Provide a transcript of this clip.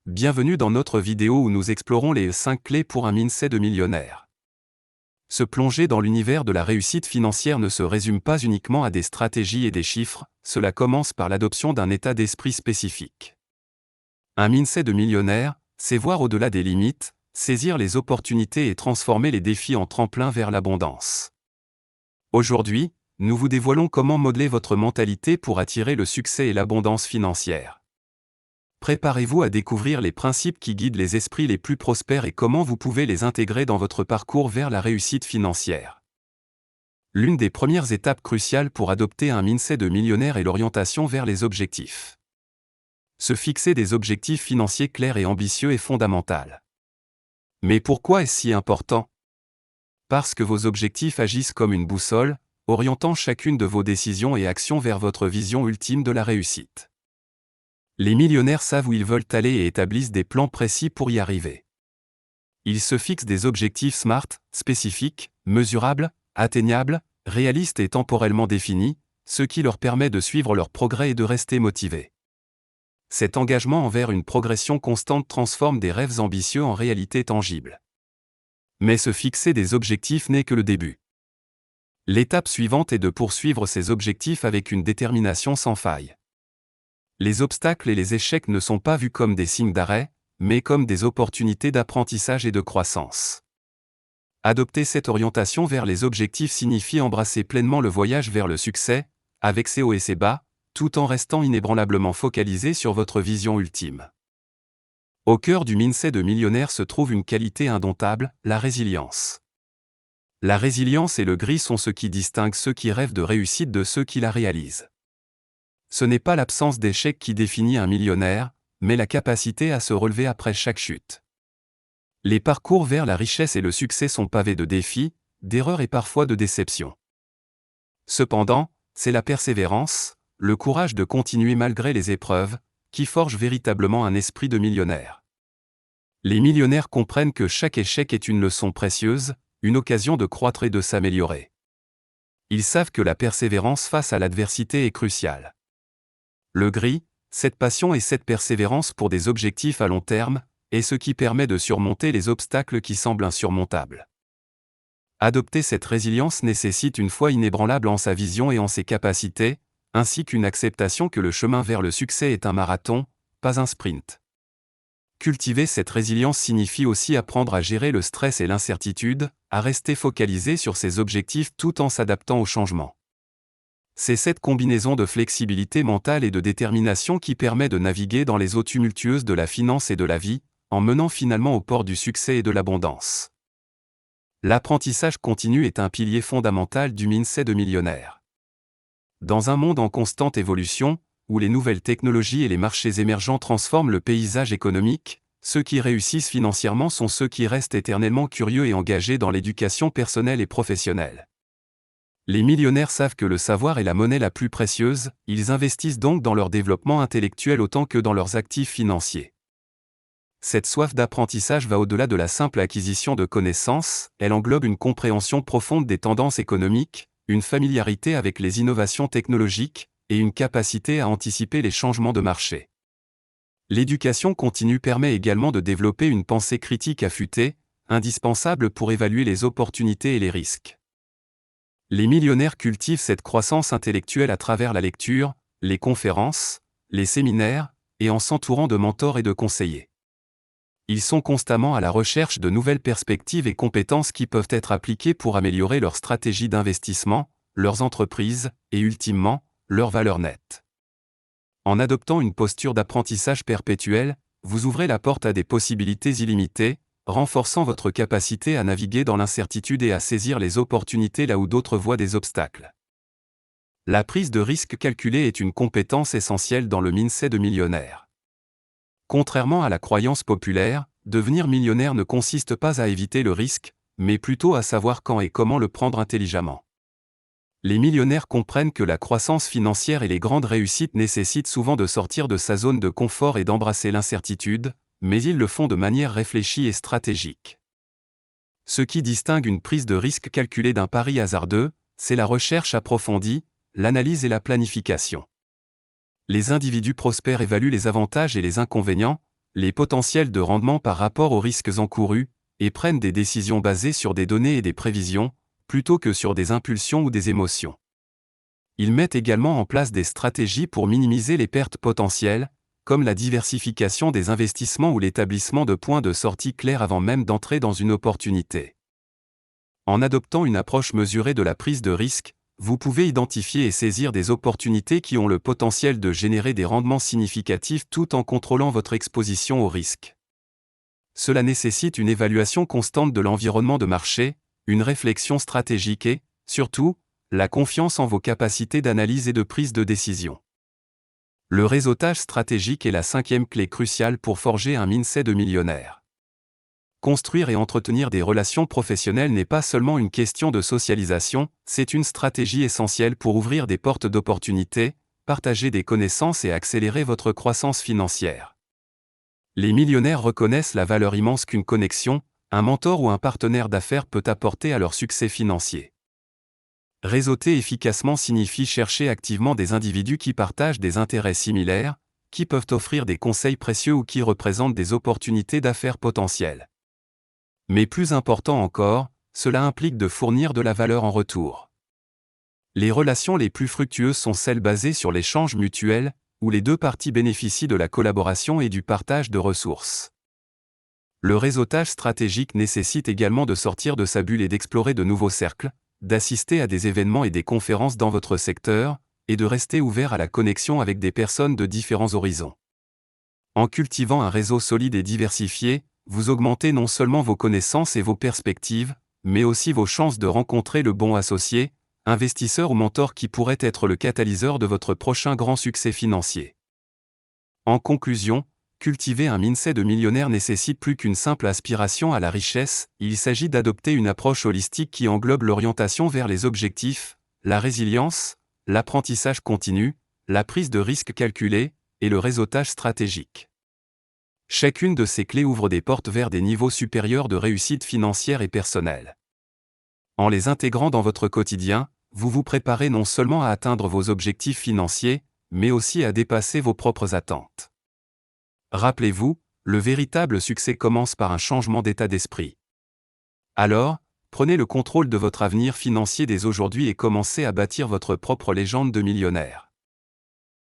Bienvenue dans notre vidéo où nous explorons les 5 clés pour un mindset de millionnaire. Se plonger dans l'univers de la réussite financière ne se résume pas uniquement à des stratégies et des chiffres, cela commence par l'adoption d'un état d'esprit spécifique. Un mindset de millionnaire, c'est voir au-delà des limites, saisir les opportunités et transformer les défis en tremplin vers l'abondance. Aujourd'hui, nous vous dévoilons comment modeler votre mentalité pour attirer le succès et l'abondance financière. Préparez-vous à découvrir les principes qui guident les esprits les plus prospères et comment vous pouvez les intégrer dans votre parcours vers la réussite financière. L'une des premières étapes cruciales pour adopter un mindset de millionnaire est l'orientation vers les objectifs. Se fixer des objectifs financiers clairs et ambitieux est fondamental. Mais pourquoi est-ce si important ? Parce que vos objectifs agissent comme une boussole, orientant chacune de vos décisions et actions vers votre vision ultime de la réussite. Les millionnaires savent où ils veulent aller et établissent des plans précis pour y arriver. Ils se fixent des objectifs SMART, spécifiques, mesurables, atteignables, réalistes et temporellement définis, ce qui leur permet de suivre leur progrès et de rester motivés. Cet engagement envers une progression constante transforme des rêves ambitieux en réalité tangible. Mais se fixer des objectifs n'est que le début. L'étape suivante est de poursuivre ces objectifs avec une détermination sans faille. Les obstacles et les échecs ne sont pas vus comme des signes d'arrêt, mais comme des opportunités d'apprentissage et de croissance. Adopter cette orientation vers les objectifs signifie embrasser pleinement le voyage vers le succès, avec ses hauts et ses bas, tout en restant inébranlablement focalisé sur votre vision ultime. Au cœur du mindset de millionnaire se trouve une qualité indomptable, la résilience. La résilience et le gris sont ce qui distingue ceux qui rêvent de réussite de ceux qui la réalisent. Ce n'est pas l'absence d'échec qui définit un millionnaire, mais la capacité à se relever après chaque chute. Les parcours vers la richesse et le succès sont pavés de défis, d'erreurs et parfois de déceptions. Cependant, c'est la persévérance, le courage de continuer malgré les épreuves, qui forgent véritablement un esprit de millionnaire. Les millionnaires comprennent que chaque échec est une leçon précieuse, une occasion de croître et de s'améliorer. Ils savent que la persévérance face à l'adversité est cruciale. Le gris, cette passion et cette persévérance pour des objectifs à long terme, est ce qui permet de surmonter les obstacles qui semblent insurmontables. Adopter cette résilience nécessite une foi inébranlable en sa vision et en ses capacités, ainsi qu'une acceptation que le chemin vers le succès est un marathon, pas un sprint. Cultiver cette résilience signifie aussi apprendre à gérer le stress et l'incertitude, à rester focalisé sur ses objectifs tout en s'adaptant aux changements. C'est cette combinaison de flexibilité mentale et de détermination qui permet de naviguer dans les eaux tumultueuses de la finance et de la vie, en menant finalement au port du succès et de l'abondance. L'apprentissage continu est un pilier fondamental du mindset de millionnaire. Dans un monde en constante évolution, où les nouvelles technologies et les marchés émergents transforment le paysage économique, ceux qui réussissent financièrement sont ceux qui restent éternellement curieux et engagés dans l'éducation personnelle et professionnelle. Les millionnaires savent que le savoir est la monnaie la plus précieuse, ils investissent donc dans leur développement intellectuel autant que dans leurs actifs financiers. Cette soif d'apprentissage va au-delà de la simple acquisition de connaissances, elle englobe une compréhension profonde des tendances économiques, une familiarité avec les innovations technologiques, et une capacité à anticiper les changements de marché. L'éducation continue permet également de développer une pensée critique affûtée, indispensable pour évaluer les opportunités et les risques. Les millionnaires cultivent cette croissance intellectuelle à travers la lecture, les conférences, les séminaires, et en s'entourant de mentors et de conseillers. Ils sont constamment à la recherche de nouvelles perspectives et compétences qui peuvent être appliquées pour améliorer leur stratégie d'investissement, leurs entreprises, et ultimement, leur valeur nette. En adoptant une posture d'apprentissage perpétuel, vous ouvrez la porte à des possibilités illimitées, renforçant votre capacité à naviguer dans l'incertitude et à saisir les opportunités là où d'autres voient des obstacles. La prise de risque calculée est une compétence essentielle dans le mindset de millionnaire. Contrairement à la croyance populaire, devenir millionnaire ne consiste pas à éviter le risque, mais plutôt à savoir quand et comment le prendre intelligemment. Les millionnaires comprennent que la croissance financière et les grandes réussites nécessitent souvent de sortir de sa zone de confort et d'embrasser l'incertitude, mais ils le font de manière réfléchie et stratégique. Ce qui distingue une prise de risque calculée d'un pari hasardeux, c'est la recherche approfondie, l'analyse et la planification. Les individus prospères évaluent les avantages et les inconvénients, les potentiels de rendement par rapport aux risques encourus, et prennent des décisions basées sur des données et des prévisions, plutôt que sur des impulsions ou des émotions. Ils mettent également en place des stratégies pour minimiser les pertes potentielles, comme la diversification des investissements ou l'établissement de points de sortie clairs avant même d'entrer dans une opportunité. En adoptant une approche mesurée de la prise de risque, vous pouvez identifier et saisir des opportunités qui ont le potentiel de générer des rendements significatifs tout en contrôlant votre exposition au risque. Cela nécessite une évaluation constante de l'environnement de marché, une réflexion stratégique et, surtout, la confiance en vos capacités d'analyse et de prise de décision. Le réseautage stratégique est la 5e clé cruciale pour forger un mindset de millionnaire. Construire et entretenir des relations professionnelles n'est pas seulement une question de socialisation, c'est une stratégie essentielle pour ouvrir des portes d'opportunités, partager des connaissances et accélérer votre croissance financière. Les millionnaires reconnaissent la valeur immense qu'une connexion, un mentor ou un partenaire d'affaires peut apporter à leur succès financier. Réseauter efficacement signifie chercher activement des individus qui partagent des intérêts similaires, qui peuvent offrir des conseils précieux ou qui représentent des opportunités d'affaires potentielles. Mais plus important encore, cela implique de fournir de la valeur en retour. Les relations les plus fructueuses sont celles basées sur l'échange mutuel, où les deux parties bénéficient de la collaboration et du partage de ressources. Le réseautage stratégique nécessite également de sortir de sa bulle et d'explorer de nouveaux cercles, d'assister à des événements et des conférences dans votre secteur, et de rester ouvert à la connexion avec des personnes de différents horizons. En cultivant un réseau solide et diversifié, vous augmentez non seulement vos connaissances et vos perspectives, mais aussi vos chances de rencontrer le bon associé, investisseur ou mentor qui pourrait être le catalyseur de votre prochain grand succès financier. En conclusion, cultiver un mindset de millionnaire nécessite plus qu'une simple aspiration à la richesse, il s'agit d'adopter une approche holistique qui englobe l'orientation vers les objectifs, la résilience, l'apprentissage continu, la prise de risque calculée, et le réseautage stratégique. Chacune de ces clés ouvre des portes vers des niveaux supérieurs de réussite financière et personnelle. En les intégrant dans votre quotidien, vous vous préparez non seulement à atteindre vos objectifs financiers, mais aussi à dépasser vos propres attentes. Rappelez-vous, le véritable succès commence par un changement d'état d'esprit. Alors, prenez le contrôle de votre avenir financier dès aujourd'hui et commencez à bâtir votre propre légende de millionnaire.